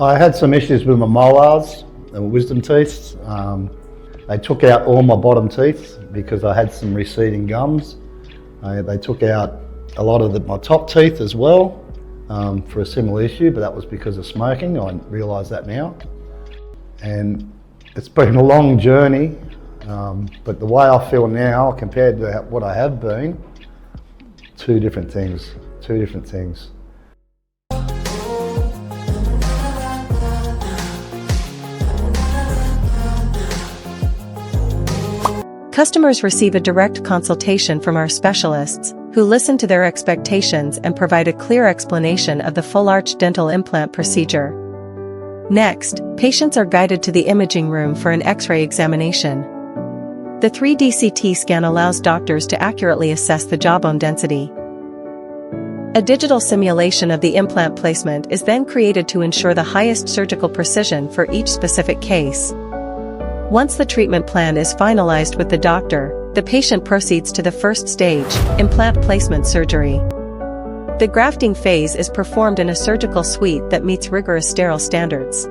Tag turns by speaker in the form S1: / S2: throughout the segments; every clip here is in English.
S1: I had some issues with my molars and wisdom teeth. They took out all my bottom teeth because I had some receding gums. They took out a lot of my top teeth as well for a similar issue, but that was because of smoking. I realise that now. And it's been a long journey, but the way I feel now compared to what I have been, two different things.
S2: Customers receive a direct consultation from our specialists, who listen to their expectations and provide a clear explanation of the full-arch dental implant procedure. Next, patients are guided to the imaging room for an X-ray examination. The 3D CT scan allows doctors to accurately assess the jawbone density. A digital simulation of the implant placement is then created to ensure the highest surgical precision for each specific case. Once the treatment plan is finalized with the doctor, the patient proceeds to the first stage, implant placement surgery. The grafting phase is performed in a surgical suite that meets rigorous sterile standards.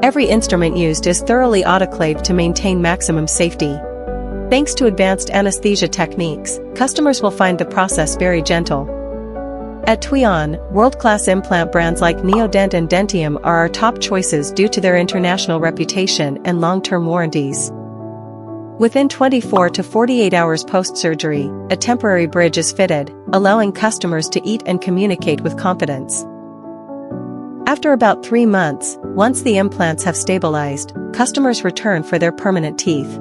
S2: Every instrument used is thoroughly autoclaved to maintain maximum safety. Thanks to advanced anesthesia techniques, customers will find the process very gentle. At Thuy Anh, world-class implant brands like Neodent and Dentium are our top choices due to their international reputation and long-term warranties. Within 24 to 48 hours post-surgery, a temporary bridge is fitted, allowing customers to eat and communicate with confidence. After about 3 months, once the implants have stabilized, customers return for their permanent teeth.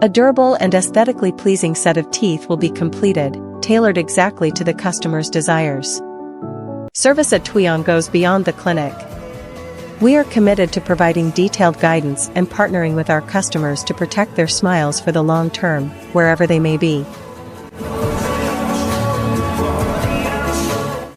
S2: A durable and aesthetically pleasing set of teeth will be completed, tailored exactly to the customer's desires. Service at Thuy Anh goes beyond the clinic. We are committed to providing detailed guidance and partnering with our customers to protect their smiles for the long term, wherever they may be.